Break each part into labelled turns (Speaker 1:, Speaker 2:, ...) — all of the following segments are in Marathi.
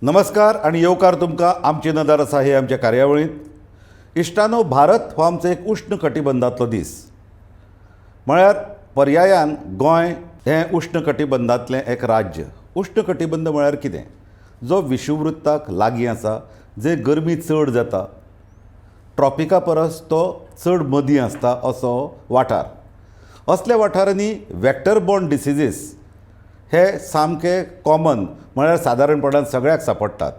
Speaker 1: नमस्कार आणि येवकार तुमकां आमची नदर आसा हे आमच्या कार्यावळींत। इश्टानो, भारत हो आमचो एक उश्ण कटिबंधांतलो दीस। म्हळ्यार पर्यायान गोंय हें उश्ण कटिबंधांतलें एक राज्य। उश्ण कटिबंध म्हळ्यार कितें? जो विषुववृत्ताक लागीं आसा, जे गरमी चड जाता, ट्रॉपिका परस तो चड मदीं आसता असो वाठार। असल्या वाठारांनी व्हॅक्टर बॉर्न डिसिजीस हे सामके कॉमन, म्हळ्यार सादारणपणान सगळ्याक सांपडटात।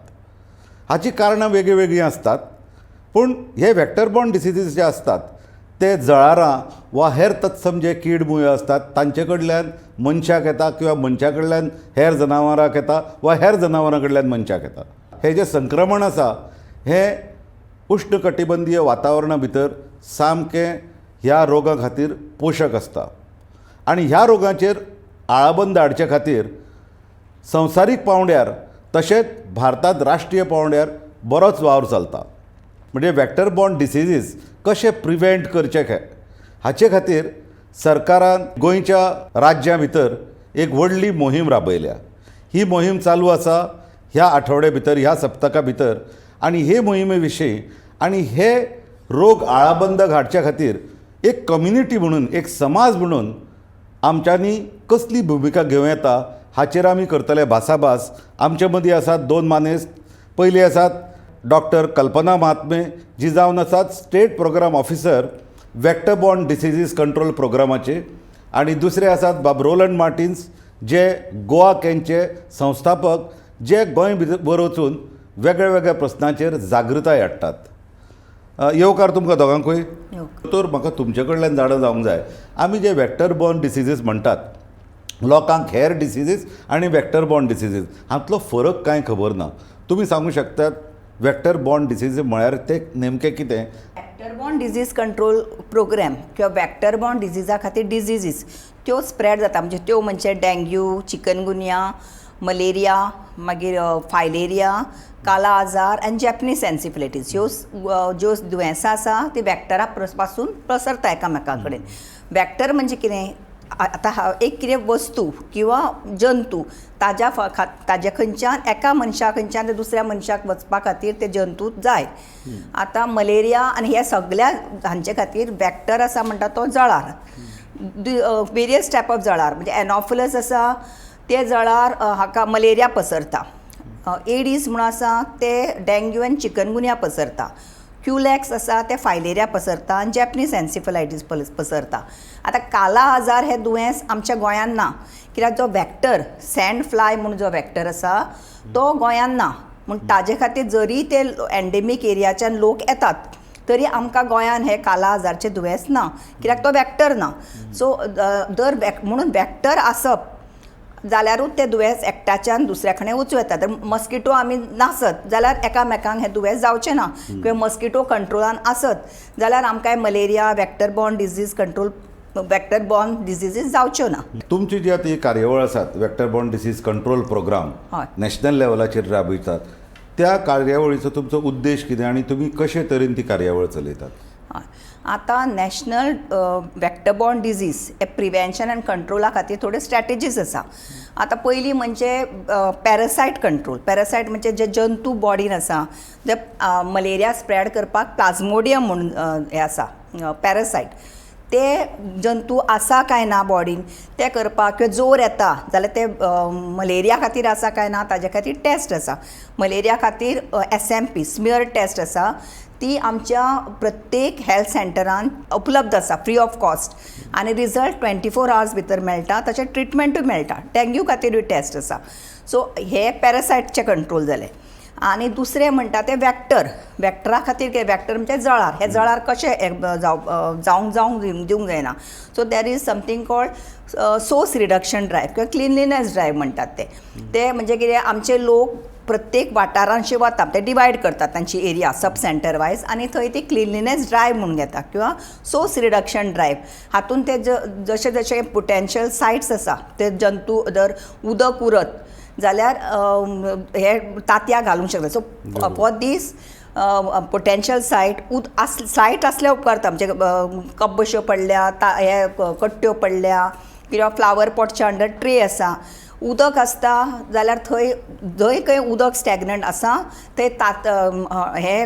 Speaker 1: हाची कारणां वेगळीं वेगळीं आसतात, पूण हे व्हॅक्टर बॉर्न डिसिजीस जे आसतात ते जळारां वा हेर तत्सम जे कीड मुयो आसतात तांचे कडल्यान मनशाक येता, किंवा मनशा कडल्यान हेर जनावरांक येता, वा हेर जनावरां कडल्यान मनशाक येता। हे जे संक्रमण आसा हें उश्ण कटिबंधीय वातावरणा भितर सामकें ह्या रोगां खातीर पोशक आसता। आनी ह्या रोगांचेर आळाबंद हाडचे खातीर संवसारीक पांवड्यार तशेंच भारतांत राष्ट्रीय पांवड्यार बरोच वावर चलता। म्हणजे व्हॅक्टर बॉर्न डिसिजीस कशे प्रिवेंट करचे हाचे खातीर सरकारान गोंयच्या राज्यां भितर एक व्हडली मोहीम राबयल्या। ही मोहीम चालू आसा ह्या आठवड्या भितर, ह्या सप्तका भितर। आनी हे मोहिमे विशीं आनी हे रोग आळाबंद हाडचे खातीर एक कम्युनिटी म्हणून, एक समाज म्हणून आमच्यांनी कसली भुमिका घेवं येता हाचेर आमी करतले भासाभास। आमचे मदीं आसात दोन मानेस्त। पयली आसात डॉक्टर कल्पना महात्मे, जी जावन आसात state programme officer vector borne diseases control प्रोग्रामाचे। आनी दुसरे आसात बाब रोलंड मार्टिन्स, जे गोवा कॅनचे संस्थापक, जे गोंय भितर वचून वेगळ्या वेगळ्या प्रस्नांचेर जागृताय हाडटात। येवकार तुमकां दोगांकूय। तर म्हाका तुमचे कडल्यान जाणा जावंक जाय, आमी जे व्हॅक्टर बॉर्न डिसिजीस म्हणटात, लोकांक हेर डिसिजीस आनी व्हॅक्टर बॉर्न डिसिजीस हातूंतलो फरक कांय खबर ना। तुमी सांगूं शकतात व्हॅक्टर बॉर्न डिसिजीस म्हळ्यार ते नेमकें कितें?
Speaker 2: Vector borne disease control programme किंवा व्हॅक्टर बॉर्न डिजीजा खातीर डिजीजीस त्यो स्प्रेड जाता। म्हणजे त्यो म्हणजे डेंग्यू, चिकनगुनिया, मलेरिया, मागीर फायलेरिया, काला आजार आनी जॅपनीज एन्सेफलायटीस, ज्यो दुयेंसां आसा ती व्हॅक्टरा पासून प्रसरता एकामेका कडेन। व्हॅक्टर म्हणजे कितें? आतां एक कितें वस्तू किंवा जंतू ताज्या खंयच्यान एका मनशा खंयच्यान दुसऱ्या मनशाक वचपा खातीर ते जंतू जाय। आतां मलेरिया आनी हे सगळ्या हांचे खातीर व्हॅक्टर आसा म्हणटा तो जळार। वेरियस टायप ऑफ जळार, म्हणजे एनॉफिलस आसा ते जळार हाका मलेरिया पसरता। एडीस म्हणून आसा ते डेंग्यू आनी चिकनगुनिया पसरता। क्युलॅक्स आसा ते फायलेरिया पसरता आनी जॅपनीज एन्सेफलायटीस पसरता। आतां काला आजार हे दुयेंस आमच्या गोंयांत ना, कित्याक जो व्हॅक्टर सँड फ्लाय म्हणून जो व्हॅक्टर आसा तो गोंयांत ना। म्हूण ताजे खातीर जरी ते एंडेमीक एरियाच्यान लोक येतात तरी आमकां गोंयांत हे काला आजारचे दुयेंस ना, कित्याक तो व्हॅक्टर ना। सो म्हणून व्हॅक्टर आसप जाल्यारूच ते दुयेंस एकट्याच्यान दुसऱ्या कडेन वचूं येता। तर मस्किटो आमी नासत जाल्यार एकामेकांक हे दुयेंस जावचें ना, किंवा मस्किटो कंट्रोलान आसत जाल्यार आमकां malaria, vector borne disease control, vector borne diseases जावच्यो ना।
Speaker 1: तुमची जी आतां ही कार्यावळ आसात vector borne disease control programme national लेवलाचेर राबयतात, त्या कार्यावळीचो तुमचो उद्देश कितें आनी तुमी कशे तरेन ती कार्यावळ चलयतात?
Speaker 2: आतां नॅशनल व्हॅक्टर बॉर्न डिजीज हे प्रिवेंशन आनी कंट्रोला खातीर थोड्यो स्ट्रॅटेजीज आसा। आतां पयली म्हणजे पॅरासायट कंट्रोल। पॅरासायट म्हणजे जे जंतू बॉडीन आसा, जे मलेरिया स्प्रेड करपाक प्लाझ्मोडियम म्हणून हे आसा पॅरासायट, ते जंतू आसा काय ना बॉडीन ते करपाक, किंवा जोर येता जाल्यार ते मलेरिया खातीर आसा काय ना ताजे खातीर टेस्ट आसा। मलेरिया खातीर SMP स्मियर टेस्ट आसा, ती आमच्या प्रत्येक हेल्थ सेंटरान उपलब्ध आसा फ्री ऑफ कॉस्ट, आनी रिजल्ट 24 hours भितर मेळटा। तशें ट्रिटमेंटूय मेळटा। डेंग्यू खातीरूय टेस्ट आसा। सो हे पॅरासायटचे कंट्रोल जाले। आनी दुसरें म्हणटा ते व्हॅक्टरा खातीर व्हॅक्टर म्हणजे जळार। हे जळार कशे जावंक दिवंक जायना। So there is something called source reduction drive किंवा क्लिनलीनेस ड्रायव्ह म्हणटात ते म्हणजे कितें, आमचे लोक प्रत्येक वाठारांशी वता, ते डिवायड करतात तांची एरिया सब सेंटर वायज, आनी थंय ती क्लिनलीनेस ड्रायव्ह म्हणून घेता किंवा सोर्स रिडक्शन ड्रायव्ह। हातूंत ते जशे जशे पोटेन्शियल सायट्स आसा ते जंतू जर उदक उरत जाल्यार हे तांतयां घालूंक शकता। सो फॉर दीस पोटेन्शियल सायट आसल्या उपकारता, म्हणजे कब्बश्यो पडल्या, हे कट्ट्यो पडल्या, किंवा फ्लावर पॉटच्या अंडर ट्रे आसा, उदक आसता जाल्यार थंय जंय खंय उदक स्टॅग्नंट आसा थंय हे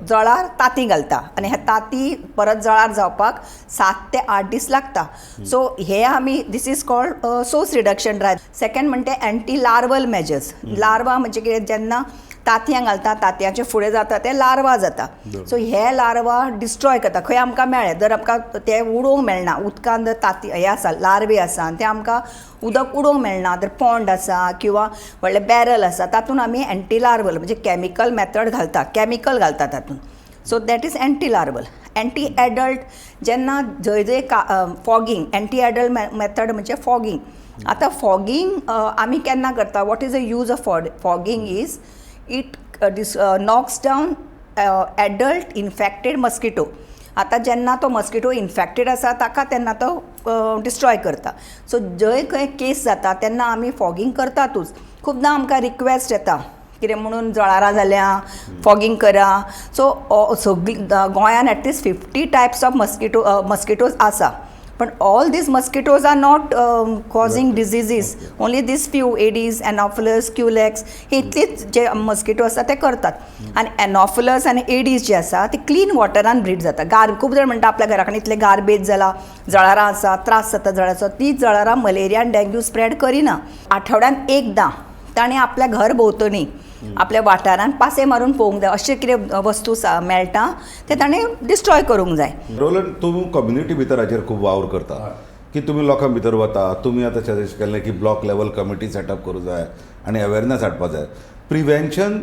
Speaker 2: जळार तांती घालता आनी हे तांती परत जळार जावपाक 7 ते 8 दीस लागता. सो हे आमी this is called source reduction drive. Second म्हणटे एंटी लार्वल मेजर्स. लार्वा म्हणजे कितें, जेन्ना तांतयां घालता तांतयांचे फुडें जाता ते लार्वा जाता. सो हे लार्वा डिस्ट्रॉय करता. खंय आमकां मेळ्ळे जर आमकां ते उडोवंक मेळना, उदकान जर तांती हे आसा लार्वे आसा आनी ते आमकां उदक उडोवंक मेळना, जर पॉन्ड आसा किंवा व्हडले बॅरल आसा तातूंत आमी एंटी लार्वल म्हणजे कॅमिकल मेथड घालता, कॅमिकल घालता तातूंत. So that is anti larval. Anti adult जेन्ना जंय फॉगींग, एंटी एडल्ट मेथड म्हणजे फॉगींग. आतां फॉगींग आमी केन्ना करता, what is the use of fogging is it knocks down adult infected mosquito. आतां जेन्ना तो मस्किटो इन्फेक्टेड आसा ताका तेन्ना तो डिस्ट्रॉय करता. सो जंय खंय केस जाता तेन्ना आमी फॉगींग करतातूच. खुबदां आमकां रिक्वेस्ट येता कितें म्हणून जळारां जाल्या फॉगींग करा. सो सगळी गोंयान एटलिस्ट 50 टायप्स ऑफ मस्किटोज आसा. पण all these mosquitoes are not causing diseases. Only this few Aedes, Anopheles, Culex हे इतलेच जे मस्किटो आसा ते करतात. आनी एनॉफिलस आनी एडीज जे आसा ते क्लीन वॉटरान ब्रीड जाता. खूब जाण म्हणटा आपल्या घरा कडेन इतले गार्बेज जाला, जळारां आसा, त्रास जाता जळाराचो. तीच जळारां मलेरिया आनी डेंग्यू स्प्रेड करिना. आठवड्यान एकदां ताणें आपल्या घर भोंवतणी आपल्या वाठारान पासे मारून पळोवंक जाय. अशें कितें वस्तू मेळटा ते ताणें डिस्ट्रॉय करूंक जाय.
Speaker 1: रोलंड, तुम्ही कम्युनिटी भितर खूप वावर करता की तुम्ही लोकां भितर वता. तुम्ही आतां सजेस्ट केल्लें की ब्लॉक लेवल कमिटी सेटअप करूं जाय आनी अवेरनेस हाडपा जाय. प्रिवेंशन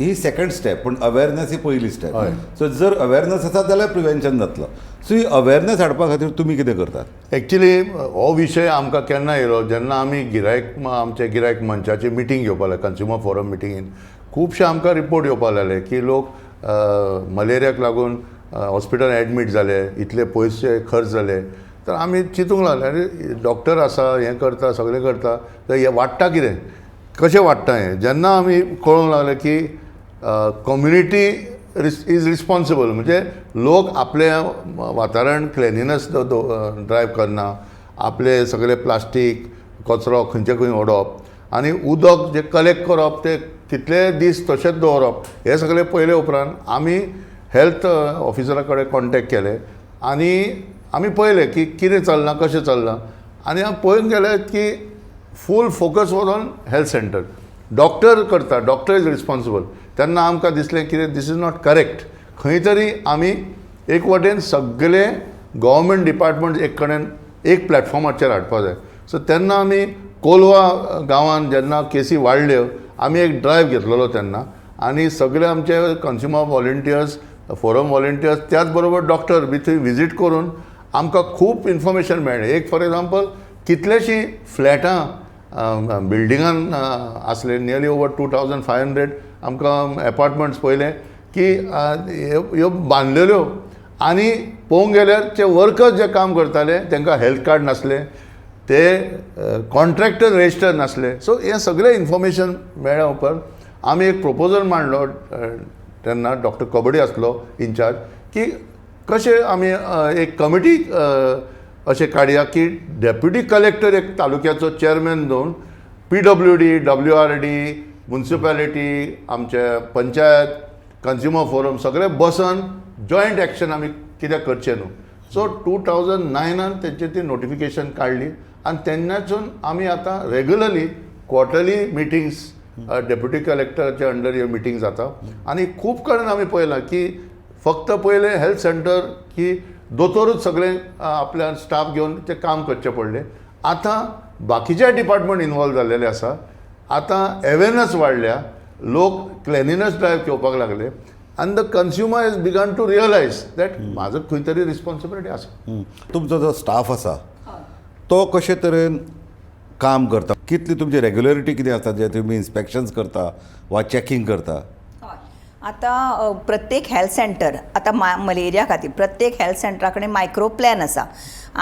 Speaker 1: ही सेकंड स्टेप, पूण अवेरनेस ही पयली स्टेप. सो जर अवेरनेस आसा जाल्यार प्रिवेंशन जातलो. सो ही अवेरनेस हाडपा खातीर तुमी कितें करतात?
Speaker 3: एक्चुली हो विशय आमकां केन्ना येयलो जेन्ना आमी आमचे गिरायक मंचाची मिटींग घेवपाक लागले, कन्ज्युमर फोरम मिटिंगेन. खुबशे आमकां रिपोर्ट येवपाक लागले की लोक मलेरियाक लागून हॉस्पिटल एडमीट जाले, इतले पयशे खर्च जाले. तर आमी चिंतूंक लागले अरे डॉक्टर आसा, हें करता, सगळें करता, तर हें वाडटा कितें, कशें वाडटा हें. जेन्ना आमी कळूंक लागलें की कम्युनिटी इज रिस्पॉन्सिबल, म्हणजे लोक आपले वातावरण क्लिनिनस ड्रायव करना, आपले सगळे प्लास्टीक कचरो खंयचे खंय उडोवप आनी उदक जे कलेक्ट करप ते कितले दीस तशेंच दवरप, हे सगळे पयले उपरांत आमी हेल्थ ऑफिसरा कडेन कॉन्टेक्ट केले आनी आमी पळयलें की कितें चलना, कशें चलना. आनी हांव पळोवन गेलें की full focus was on health centre. Doctor करता, डॉक्टर इज रिस्पॉन्सिबल. तेन्ना आमकां दिसलें की दीस इज नॉट करेक्ट. खंय तरी आमी एक वटेन सगळे गव्हर्मेंट डिपार्टमेंट एक कडेन एक प्लॅटफॉर्माचेर हाडपा जाय. सो तेन्ना आमी कोलवा गांवांत जेन्ना केसी वाडल्यो आमी एक ड्रायव्ह घेतलेलो तेन्ना, आनी सगळे आमचे कन्ज्युमर वॉलंटियर्स, फोरम वॉलंटियर्स, त्याच बरोबर डॉक्टर बी थंय विजीट करून आमकां खूब इन्फॉर्मेशन मेळ्ळें. एक फॉर एग्जाम्पल कितलेशीं फ्लॅटां बिल्डिंगान आसले, नियरली ओवर 2500 आमकां एपार्टमेंट्स पळयले की ह्यो बांदलेल्यो. आनी पळोवंक गेल्यार जे वर्कर्स जे काम करताले तांकां हेल्थ कार्ड नासले, ते कॉन्ट्रॅक्टर रजिस्टर नासले. सो हें सगळें इन्फॉर्मेशन मेळ्ळ्या उपरांत आमी एक प्रपोजल मांडलो. तेन्ना डॉक्टर कबड्डी आसलो इन्चार्ज, की कशें आमी एक कमिटी अशें काडया की डेप्युटी कलेक्टर एक तालुक्याचो चेअरमॅन दवरून PWD, WRD, म्युन्सिपॅलिटी, आमचे पंचायत, कन्ज्युमर फोरम सगळे बसन जॉयंट एक्शन आमी कित्याक करचें न्हू. सो 2009 तेंची ती नोटिफिकेशन काडली आनी तेन्नासून आमी आतां रेग्युलरली क्वॉर्टरली मिटिंग्स डेप्युटी कलेक्टराच्या अंडर ह्यो मिटींग जाता. आनी खूब कडेन आमी पळयलां की फक्त पयले हेल्थ सेंटर की दोतोरूच सगळे आपल्या स्टाफ घेवन ते काम करचें पडलें. आतां बाकीचे डिपार्टमेंट इनवॉल्व जाल्लेले आसा. आतां अवेरनस वाडल्या, लोक क्लिनिनस ड्रायव्ह घेवपाक लागले आनी the consumer is began to realise that म्हाजो खंय तरी रिस्पॉन्सिबिलिटी आसा.
Speaker 1: तुमचो जो स्टाफ आसा तो कशे तरेन काम करता, कितली तुमची रेग्युलरिटी कितें आसता जे तुमी इन्स्पेक्शन्स करता वा चॅकिंग करता?
Speaker 2: हय, आतां प्रत्येक हेल्थ सेंटर आतां मलेरिया खातीर प्रत्येक हेल्थ सेंटरा कडेन मायक्रो प्लॅन आसा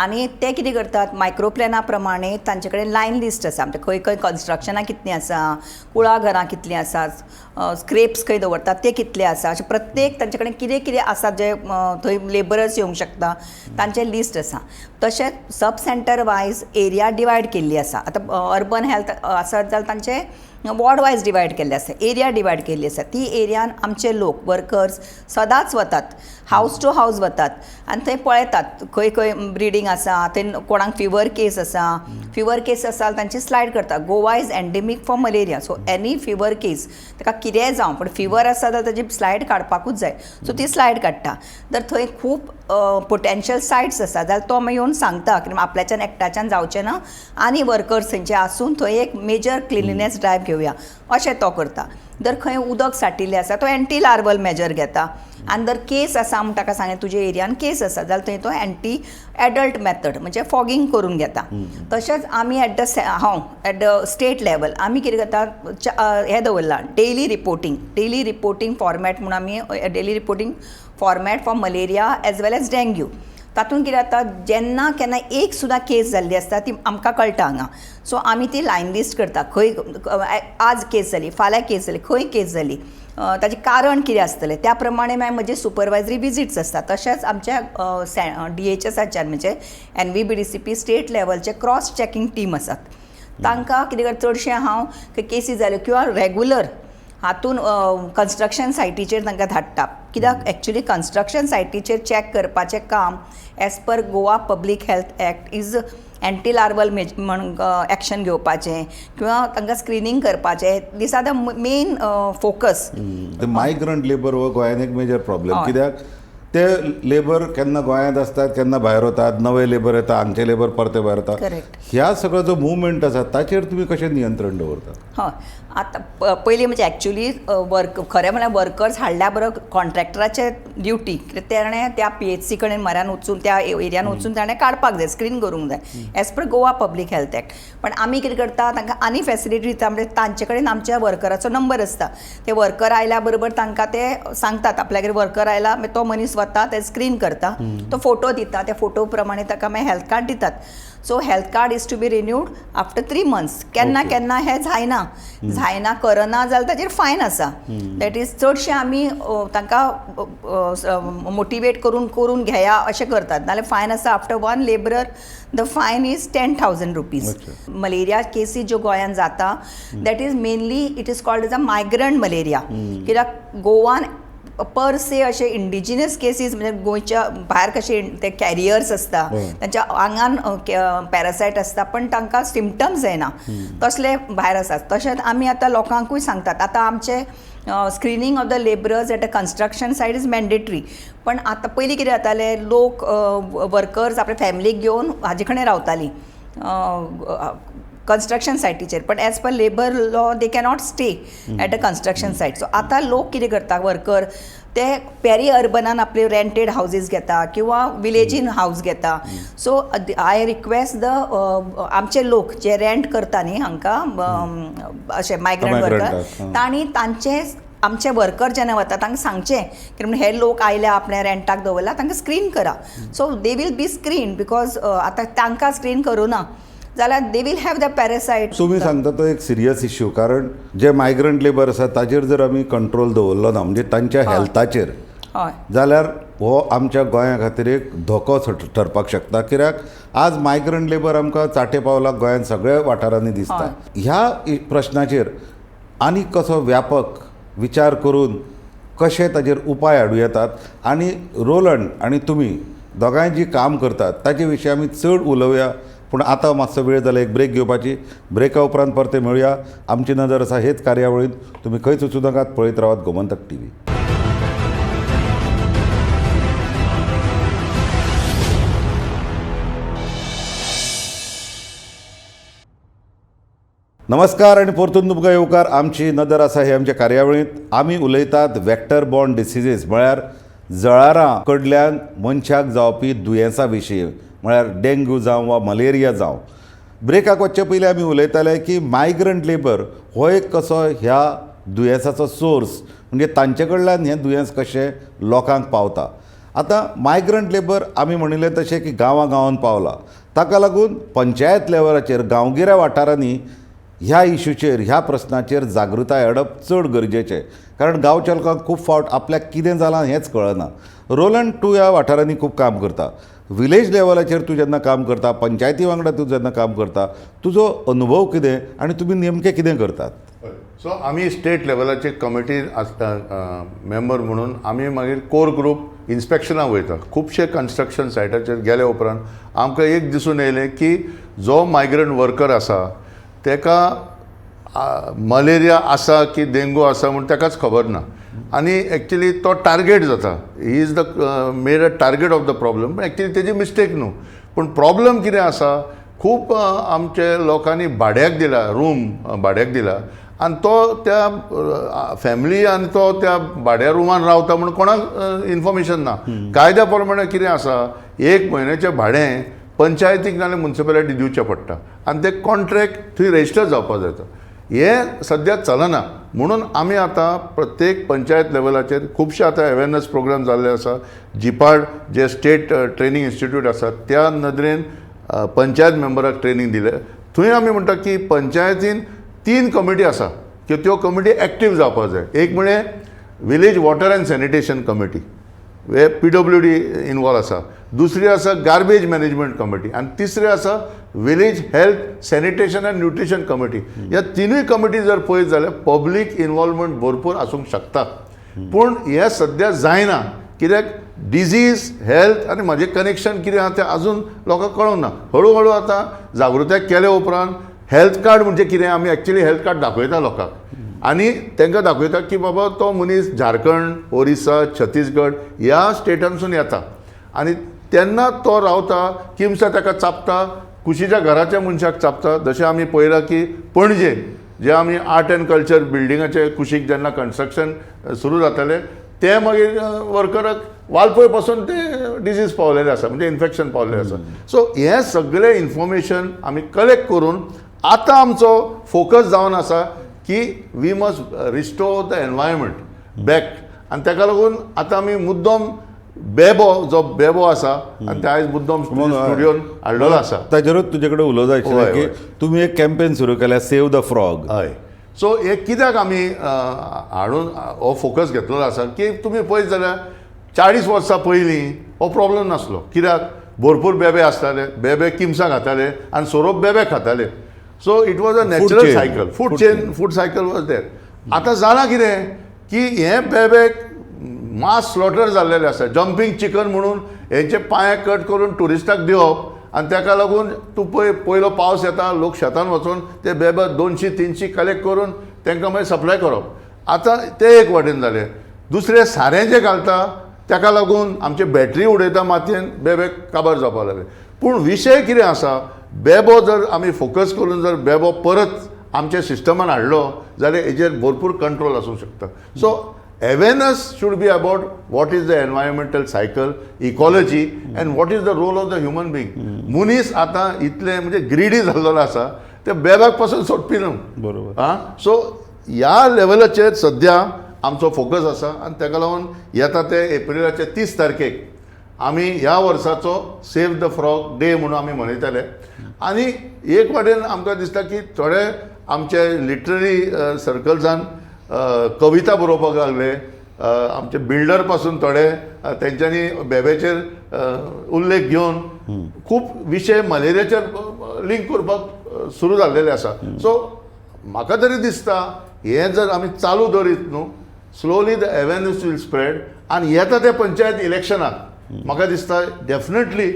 Speaker 2: आनी ते कितें करतात मायक्रो प्लॅना प्रमाणे तांचे कडेन लायन लिस्ट आसा म्हणजे खंय खंय कन्स्ट्रक्शनां कितलीं आसा कुळाघरां कितलीं आसा स्क्रेप्स खंय दवरतात ते कितले आसा अशें प्रत्येक तांचे कडेन कितें कितें आसा जे थंय लेबरर्स येवंक शकता तांचें लिस्ट आसा तशेंच sub centre wise area divide केल्ली आसा आतां अर्बन हेल्थ आसत जाल्यार तांचे वॉर्ड वायज डिवायड केल्ले आसा एरिया डिवायड केल्ली आसा ती एरियान आमचे लोक वर्कर्स सदांच वतात हावस टू हावस वतात आनी थंय पळयतात खंय खंय ब्रिडींग आसा थंय कोणाक फिवर केस आसा जाल्यार तांची स्लायड करता Goa is endemic for malaria so any fever case ताका कितेंय जावं पण फिवर आसा जाल्यार ताची स्लायड काडपाकूच जाय सो ती स्लायड काडटा जर थंय खूब पोटेन्शियल सायट्स आसा जाल्यार तो मागीर येवन सांगता की आपल्याच्यान एकट्याच्यान जावचें ना आनी वर्कर्स थंयचे आसून थंय एक मेजर क्लिनिनेस ड्रायव्ह घेवया अशें तो करता जर खंय उदक साठिल्लें आसा तो एंटी लार्वल मेजर घेता आनी जर केस आसा म्हण ताका सांगलें तुज्या एरियान केस आसा जाल्यार थंय तो एंटी एडल्ट मेथड म्हणजे फॉगिंग करून घेता तशेंच आमी एट द स्टेट लेवल आमी कितें करता हें दवरलां डेली रिपोर्टींग फॉर्मॅट म्हणून आमी daily reporting format for malaria as well as dengue तातूंत कितें जाता जेन्ना केन्ना एक सुद्दां केस जाल्ली आसता ती आमकां कळटा हांगा सो आमी ती लायन लिस्ट करता खंय आज केस जाली फाल्यां केस जाली खंय केस जाली ताचें कारण कितें आसतलें त्या प्रमाणे मागीर म्हजे सुपरवायझरी विजिट्स आसता तशेंच आमच्या DHSच्यान म्हणजे NVBDCP स्टेट लेवलचे क्रॉस चॅकींग टीम आसात तांकां कितें करता चडशें हांव केसी जाल्यो किंवा रेगुलर हातून कन्स्ट्रक्शन सायटीचेर तांकां धाडटा कित्याक एक्चुली कन्स्ट्रक्शन सायटीचेर चॅक करपाचें काम as per Goa public health act is anti larval म्हणून एक्शन घेवपाचें किंवा तांकां स्क्रिनींग करपाचें these are the main focus
Speaker 1: migrant labour हो गोंयांत एक मेजर प्रॉब्लेम कित्याक ते लेबर केन्ना गोंयांत असतात केन्ना भायर वतात नवे लेबर येता हांगचे लेबर परते भायर येतात
Speaker 2: करेक्ट
Speaker 1: ह्या सगळो जो मुवमेंट आसा ताचेर तुमी कशें नियंत्रण दवरतात
Speaker 2: हय आतां पयलीं म्हणजे एक्चुली खरें म्हळ्यार वर्कर्स हाडल्या बरोबर कॉन्ट्रॅक्टराचे ड्युटी ताणें त्या PHC कडेन म्हऱ्यान वचून त्या एरियान वचून ताणें काडपाक जाय स्क्रीन करूंक जाय as per Goa public health act पण आमी कितें करता तांकां आनी फेसिलिटी दिता म्हणजे तांचे कडेन आमच्या वर्कराचो नंबर आसता ते वर्कर आयल्या बरोबर तांकां ते सांगतात आपल्यागेर वर्कर आयला मागीर तो मनीस वता ते स्क्रीन करता तो फोटो दिता त्या फोटो प्रमाणे ताका मागीर हेल्थ कार्ड दितात so health card is to be renewed after 3 months केन्ना केन्ना हें जायना करना जाल्यार ताचेर फायन आसा दॅट इज चडशें आमी तांकां मोटिवेट करून घेया अशें करतात नाल्यार फायन आसा आफ्टर 1 लेबरर द फायन इज 10,000 रुपीज मलेरिया केसीस ज्यो गोंयांत जाता that is mainly it is called as a migrant malaria कित्याक गोवान पर से अशे इंडिजिनस केसीस म्हणजे गोंयच्या भायर कशे ते कॅरियर्स आसता तांच्या आंगान पॅरासायट आसता पण तांकां सिम्पटम्स येना तसले भायर आसात तशेंच आमी आतां लोकांकूय सांगतात आतां आमचे screening of the labourers at a construction site is mandatory पण आतां पयलीं कितें जातालें लोक वर्कर्स आपल्या फॅमिलीक घेवन हाजे कडेन रावतालीं कन्स्ट्रक्शन सायटीचेर पण as per labour law they cannot stay at a construction site so आतां लोक कितें करता वर्कर ते पेरी अर्बनान आपले रेंटेड हावजीस घेता किंवा विलेजीन हावस घेता सो आय रिक्वेस्ट द आमचे लोक जे रेंट करता न्ही हांकां अशे मायग्रंट वर्कर तांणी तांचे आमचे वर्कर जेन्ना वता तांकां सांगचें की म्हणून हे लोक आयले आपल्या रेंटाक दवरला तांकां स्क्रीन करा so they will be screen because आतां तांकां स्क्रीन करूना जाल्यार they will have the parasite
Speaker 1: तुम्ही सांगता तो एक सिरियस इश्यू कारण जे मायग्रंट लेबर आसा ताचेर जर आमी कंट्रोल दवरलो ना म्हणजे तांच्या हेल्थाचेर जाल्यार हो आमच्या गोंया खातीर एक धोको ठरपाक शकता कित्याक आज मायग्रंट लेबर आमकां चाटे पावलाक गोंयांत सगळ्या वाठारांनी दिसता ह्या प्रश्नाचेर आनी कसो व्यापक विचार करून कशे ताचेर उपाय हाडूं येतात आनी रोलंड आनी तुमी दोगांय जी काम करतात ताचे विशीं आमी चड उलोवया पूण आतां मातसो वेळ जाला एक ब्रेक घेवपाची ब्रेका उपरांत परते मेळुया आमची नदर आसा हेच कार्यावळींत तुमी खंयच वचूं नाकात पळयत रावात गोमंतक TV नमस्कार आणि परतून तुमकां येवकार आमची नदर आसा हे आमच्या कार्यावळींत आमी उलयतात वेक्टर बॉर्न डिसिजीस म्हळ्यार जळारां कडल्यान मनशाक जावपी दुयेंसां विशीं म्हळ्यार डेंग्यू जावं वा मलेरिया जावं ब्रेकाक वचचे पयलीं आमी उलयताले की मायग्रंट लेबर हो एक कसो ह्या दुयेंसाचो सोर्स म्हणजे तांचे कडल्यान हें दुयेंस कशें लोकांक पावता. आतां मायग्रंट लेबर आमी म्हणिल्लें तशें की गांवांत पावला, ताका लागून पंचायत लेवलाचेर गांवगिऱ्या वाठारांनी ह्या इश्यूचेर ह्या प्रस्नाचेर जागृताय हाडप चड गरजेचें. कारण गांवच्या लोकांक खूब फावट आपल्याक कितें जालां हेंच कळना. रोलंड तूं ह्या वाठारांनी खूब काम करता. विलेज लेवलाचेर तूं जेन्ना काम करता, पंचायती वांगडा तूं जेन्ना काम करता, तुजो अनुभव कितें आनी तुमी नेमकें कितें करतात?
Speaker 3: सो आमी स्टेट लेवलाचे कमिटी आसता मेंबर म्हणून आमी मागीर कोर ग्रूप इन्स्पेक्शनाक वयता. खुबशे कन्स्ट्रक्शन सायटाचेर गेले उपरांत आमकां एक दिसून येयलें की जो मायग्रंट वर्कर आसा तेका मलेरिया आसा की डेंगू आसा म्हूण तेकाच खबर ना. आनी एक्चुली तो टार्गेट जाता. He is the made a target of the problem. पण एक्चुली तेजी मिस्टेक न्हू. पूण प्रॉब्लम कितें आसा, खूब आमचे लोकांनी भाड्याक दिला, रूम भाड्याक दिला, आनी तो त्या फॅमिली आनी तो त्या भाड्या रुमान रावता म्हूण कोणाक इन्फॉर्मेशन ना. कायद्या प्रमाणे कितें आसा, 1 म्हयन्याचें भाडें पंचायतीक नाल्यार म्युन्सिपालिटी दिवचें पडटा आनी तें कॉन्ट्रॅक्ट थंय रेजिस्टर जावपाक जाता. हें सद्या चलना. म्हणून आमी आतां प्रत्येक पंचायत लेवलाचेर खुबशे आतां अवेरनस प्रोग्राम जाल्ले आसा. जिपाड जे स्टेट ट्रेनिंग इन्स्टिट्यूट आसा त्या नदरेन पंचायत मेंबराक ट्रेनिंग दिलें. थंय आमी म्हणटा की पंचायतीन 3 कमिटी आसा की त्यो कमिटी एक्टीव जावपाक जाय. एक म्हळ्यार village water end sanitation committee, हे PWD इनवॉल्व आसा. दुसरी आसा गार्बेज मॅनेजमेंट कमिटी आनी तिसरी आसा village health sanitation end nutrition committee. ह्या तिनूय कमिटी जर पळयत जाल्यार पब्लीक इनवॉल्वमेंट भरपूर आसूंक शकता. पूण हें सद्या जायना. कित्याक डिजीज हेल्थ आनी म्हाजें कनेक्शन कितें आहा तें आजून लोकांक कळूंक ना. हळू आतां जागृताय केले उपरांत हेल्थ कार्ड म्हणजे कितें आमी एक्चुली हेल्थ कार्ड दाखयता लोकांक आनी तांकां दाखयता की बाबा तो मनीस झारखंड, ओरिसा, छत्तीसगड ह्या स्टेटांसून येता आनी तेन्ना तो रावता. किमसा ताका चापता, कुशीच्या घराच्या मनशाक चापता. जशें आमी पळयलां की पणजे जे आमी आर्ट एंड कल्चर बिल्डिंगाचे कुशीक जेन्ना कन्स्ट्रक्शन सुरू जातालें ते मागीर वर्कराक वालपय पासून ते डिजीज पावलेले आसा, म्हणजे इन्फेक्शन पावलेलें आसा. सो हें सगळें इन्फॉर्मेशन आमी कलेक्ट करून आतां आमचो फोकस जावन आसा की we must restore the environment back. आनी ताका लागून आतां आमी मुद्दम बेबो आसा आनी ते आयज मुद्दम स्टुडियोन हाडलेलो आसा.
Speaker 1: ताजेरूच तुजे कडेन उलोवंक जाय आशिल्लें की तुमी एक कॅम्पेन सुरू केल्या, सेव द फ्रॉग.
Speaker 3: हय. सो हे कित्याक आमी हाडून हो फोकस घेतलेलो आसा की तुमी पळयत जाल्यार 40 वर्सां पयलीं हो प्रॉब्लेम नासलो. कित्याक भरपूर बेबे आसताले, बेबे किमसां खाताले आनी सोरोप बेबे खाताले. So it was a natural cycle. Food cycle was there. आतां जालां कितें की हे बेबेक मास स्लॉटर जाल्लेले आसा. जंपींग चिकन म्हणून हेंचे पांय कट करून ट्युरिस्टाक दिवप आनी ताका लागून तूं पयलो पावस येता, लोक शेतान वचून ते बेबे 200-300 कलेक्ट करून तांकां मागीर सप्लाय करप. आतां ते एक वाटेन जालें. दुसरें सारें जें घालता ताका लागून आमचे बॅटरी उडयता मातयेन, बेबे काबार जावपाक लागले. पूण विशय कितें आसा, बेबो जर आमी फोकस करून जर बेबो परत आमच्या सिस्टमान हाडलो जाल्यार हेजेर भरपूर कंट्रोल आसूंक शकता. So awareness should be about what is the environmental cycle, ecology and what is the role of the human being. मनीस आतां इतले म्हणजे ग्रीडी जाल्लो आसा, ते बेबाक पासून सोडपी न्हू.
Speaker 1: बरोबर.
Speaker 3: सो ह्या लेवलाचेर सद्या आमचो फोकस आसा आनी ताका लागून येता ते एप्रिलाचे 30 तारखेक आमी ह्या वर्साचो सेव द फ्रॉग डे म्हणून आमी मनयताले. आनी एक वाटेन आमकां दिसता की थोडे आमचे लिटररी सर्कल्सान कविता बरोवपाक लागले. आमचे बिल्डर पासून थोडे तेंच्यांनी बेबेचेर उल्लेख घेवन खूब विशय मलेरियाचेर लिंक करपाक सुरू जाल्लेले आसा. सो म्हाका तरी दिसता हें जर आमी चालू दवरीत न्हू, slowly the awareness will spread. आनी येता त्या पंचायत इलेक्शनाक म्हाका दिसता डेफिनेटली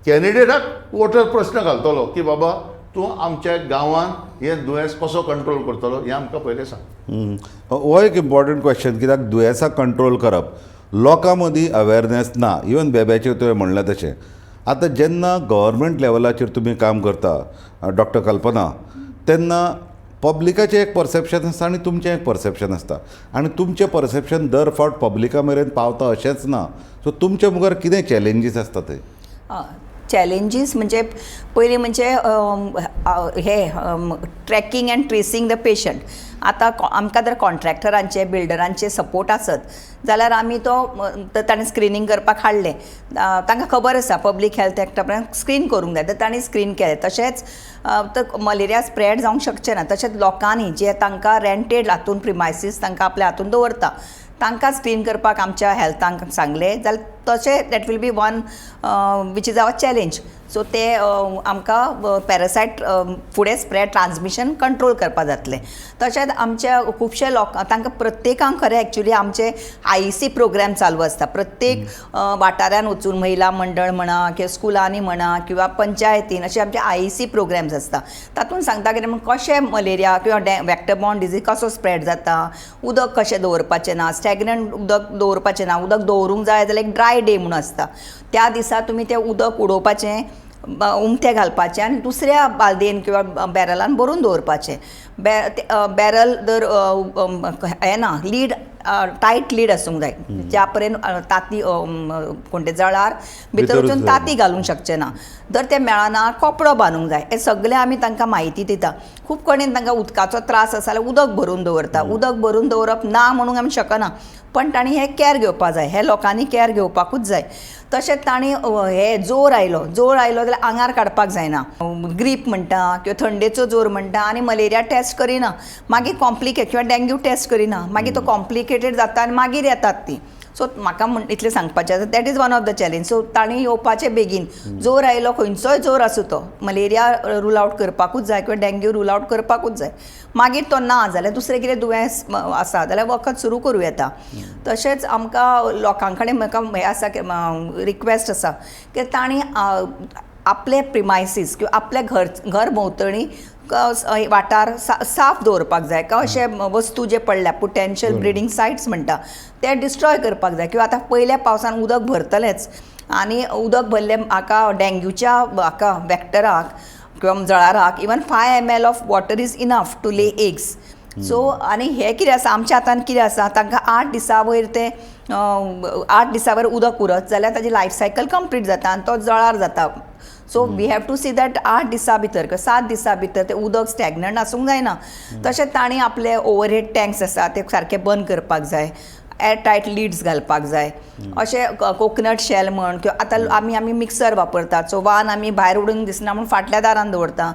Speaker 3: कॅन्डिडेटाक वोटर प्रश्न घालतलो की बाबा तूं आमच्या गांवांत हें दुयेंस कसो कंट्रोल करतलो हें आमकां पयलें सांग.
Speaker 1: हो एक इम्पॉर्टंट क्वेश्चन. कित्याक दुयेंसां कंट्रोल करप लोकां मदीं अवेरनेस ना. इवन बेब्याचेर तुवें म्हणलें तशें. आतां जेन्ना गव्हर्मेंट लेवलाचेर तुमी काम करता डॉक्टर कल्पना, तेन्ना पब्लिकाचें एक परसेप्शन आसता आनी तुमचें एक परसेप्शन आसता आनी तुमचें परसेप्शन दर फावट पब्लिका मेरेन पावता अशेंच ना. सो तुमच्या मुखार कितें चॅलेंजीस आसता ते?
Speaker 2: चॅलेंजीस म्हणजे पयलीं म्हणजे हे tracking and tracing the patient. आतां आमकां जर कॉन्ट्रॅक्टरांचे बिल्डरांचे सपोर्ट आसत जाल्यार आमी ताणें स्क्रिनींग करपाक हाडलें. तांकां खबर आसा पब्लीक हेल्थ एक्टा प्रमाण स्क्रीन करूंक जाय, तर तांणी स्क्रीन केलें. तशेंच तर मलेरिया स्प्रेड जावंक शकचें ना. तशेंच लोकांनी जे तांकां रेंटेड हातून प्रिमायसीस तांकां आपल्या हातून दवरता तांकां स्क्रीन करपाक आमच्या हेल्थांक सांगलें जाल्यार तशें that will be one which is our challenge. So ते आमकां पॅरासायट फुडें स्प्रेड ट्रान्समिशन कंट्रोल करपा जातलें. तशेंच आमच्या खुबशे तांकां प्रत्येकांक खरें एक्चुली आमचे IEC प्रोग्राम चालू आसता. प्रत्येक वाठारान वचून महिला मंडळ म्हणा किंवा स्कुलांनी म्हणा किंवा पंचायतीन अशे आमचे IEC प्रोग्राम्स आसता. तातूंत सांगता कितें कशें मलेरिया किंवा वेक्टर बॉर्न डिजीज कसो स्प्रेड जाता, उदक कशें दवरपाचें ना, स्टॅग्नंट उदक दवरपाचें ना, उदक दवरूंक जाय जाल्यार एक ड्राय डे म्हणून आसता. त्या दिसा तुमी तें उदक उडोवपाचें, उमथें घालपाचें आनी दुसऱ्या बालदेन किंवा बॅरलान भरून दवरपाचें. बॅरल जर हें ना लीड टायट लीड आसूंक जाय, ज्या पर्यंत ताती कोणते जळार भितर वचून ताती घालूंक शकचे ना. जर तें मेळना कपडो बांदूंक जाय. हें सगळें आमी तांकां म्हायती दिता. खूब कडेन तांकां उदकाचो त्रास आसा जाल्यार उदक भरून दवरता. उदक भरून दवरप ना म्हणूंक आमी शकना, पण तांणी हें कॅर घेवपाक जाय. हे लोकांनी कॅर घेवपाकूच जाय. तशेंच तांणी हे जोर आयलो जाल्यार आंगार काडपाक जायना. ग्रीप म्हणटा किंवा थंडेचो जोर म्हणटा आनी मलेरिया टेस्ट करिना, मागीर कॉम्प्लिकेट किंवा डेंग्यू टेस्ट करिना, मागीर तो कॉम्प्लिकेटेड जाता आनी मागीर येतात ती. सो म्हाका इतलें सांगपाचें आसा that is one of the challenge. So तांणी येवपाचें बेगीन. जोर आयलो खंयचोय जोर आसूं तो मलेरिया रूल आवट करपाकूच जाय किंवा डेंग्यू रूल आवट करपाकूच जाय. मागीर तो ना जाल्यार दुसरें कितें दुयेंस आसा जाल्यार वखद सुरू करूं येता. तशेंच आमकां लोकां कडेन म्हाका हें आसा रिक्वेस्ट आसा की तांणी आपले प्रिमायसीस किंवा आपले घर भोंवतणी वाठार साफ दवरपाक जाय. अशे वस्तू जे पडल्या पोटेन्शियल ब्रिडींग सायट्स म्हणटा ते डिस्ट्रॉय करपाक जाय. किंवा आतां पयल्या पावसान उदक भरतलेंच आनी उदक भरलें म्हाका डेंग्यूच्या हाका वॅक्टराक किंवा जळाराक even 5 ml of water is enough to lay eggs. So आनी हें कितें आसा आमच्या हातांत कितें आसा, तांकां 8 दिसां वयर तें 8 दिसां वयर उदक उरत जाल्यार ताजी लायफ सायकल कंप्लीट जाता आनी तो जळार जाता. So we have to see that 8 दिसां भितर किंवा 7 दिसां भितर तें उदक स्टॅग्नंट आसूंक जायना. तशेंच तांणी आपले ओवरहेड टँक्स आसा ते सारके बंद करपाक जाय. एअर टायट लिड्स घालपाक जाय. अशें कोकोनट शेल म्हण किंवा आतां आमी मिक्सर वापरतात. सो वान आमी भायर उडोवंक दिसना म्हणून फाटल्या दारान दवरता.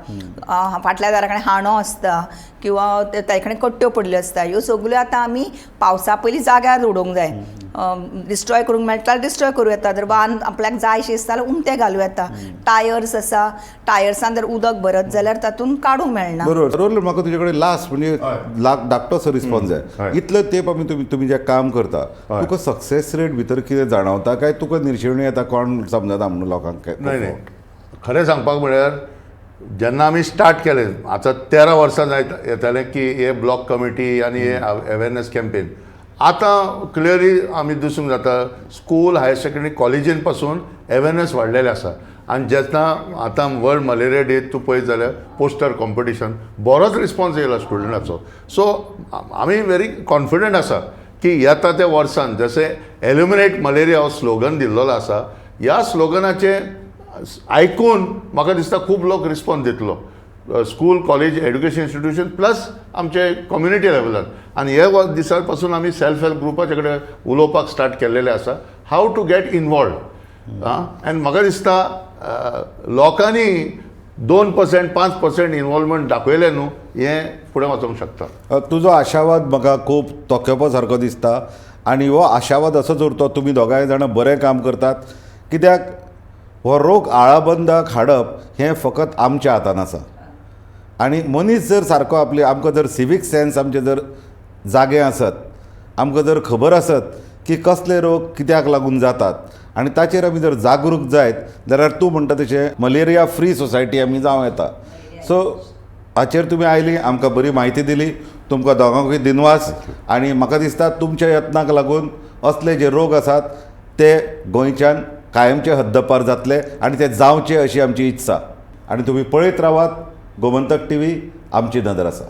Speaker 2: फाटल्या दारा कडेन हांडो आसता किंवा ताचे कडेन कट्ट्यो पडल्यो आसता. ह्यो सगळ्यो आतां आमी पावसा पयलीं जाग्यार उडोवंक जाय. डिस्ट्रॉय करूंक मेळटा जाल्यार डिस्ट्रॉय करूं येता. जर वान आपल्याक जाय शी आसता जाल्यार उमतें घालूं येता. टायर्स आसा, टायर्सान जर उदक भरत जाल्यार तातूंत काडूंक मेळना.
Speaker 1: बरोबर. म्हाका तुजे कडेन लास्ट म्हणजे धाकटोसो रिस्पॉन्स जाय. इतलो तेंप आमी तुमी जें काम करता तुका सक्सेस रेट भितर कितें जाणवता काय तुका निर्शेवणी येता कोण समजता म्हणून लोकांक?
Speaker 3: नाही खरें सांगपाक म्हळ्यार जेन्ना आमी स्टार्ट केलें आतां 13 वर्सां येतालें की हे ब्लॉक कमिटी आनी हे अवेरनेस कॅम्पेन आतां क्लियरली आमी दिसूंक जाता स्कूल हायर सेकंडरी कॉलेजीन पासून अवेरनेस वाडलेलें आसा. आनी जेन्ना आतां वर्ल्ड मलेरिया डे तूं पळयत जाल्यार पोस्टर कॉम्पिटिशन बरोच रिस्पॉन्स येयला स्टुडंटाचो. सो आमी व्हेरी कॉन्फिडंट आसा की येता त्या वर्सान जशें एल्युमिनेट मलेरिया हो स्लोगन दिल्लो आसा, ह्या स्लोगनाचे आयकून म्हाका दिसता खूब लोक रिस्पॉन्स दितलो. School college education institution plus आमचे कम्युनिटी लेवलार. आनी हे दिसा पासून आमी सेल्फ हेल्प ग्रुपाचे कडेन उलोवपाक स्टार्ट केल्लेले आसा हाव टू गेट इनवॉल्ड. आनी म्हाका दिसता लोकांनी 2% 5% इनवॉल्वमेंट दाखयलें न्हू हें फुडें वचूंक शकता.
Speaker 1: तुजो आशावाद म्हाका खूब तोखेपो सारको दिसता आनी हो आशावाद असोच उरतो. तुमी दोगांय जाणां बरें काम करतात. कित्याक हो रोग आळाबंदाक हाडप हें फकत आमच्या हातान आसा. आनी मनीस जर सारको आमकां जर सिवीक सेन्स आमचे जर जागे आसत, आमकां जर खबर आसत की कसले रोग कित्याक लागून जातात आनी ताचेर आमी जर जागरूक जायत जाल्यार तूं म्हणटा तशें मलेरिया फ्री सोसायटी आमी जावं येता. सो हाचेर तुमी आयलीं, आमकां बरी म्हायती दिली. तुमकां दोगांकूय दिनवास. आनी म्हाका दिसता तुमच्या यत्नाक लागून असले जे रोग आसात ते गोंयच्यान कायमचे हद्दपार जातले आनी ते जावचे अशी आमची इत्सा. आनी तुमी पळयत रावात गोमंतक TV. आमची नदर आसा.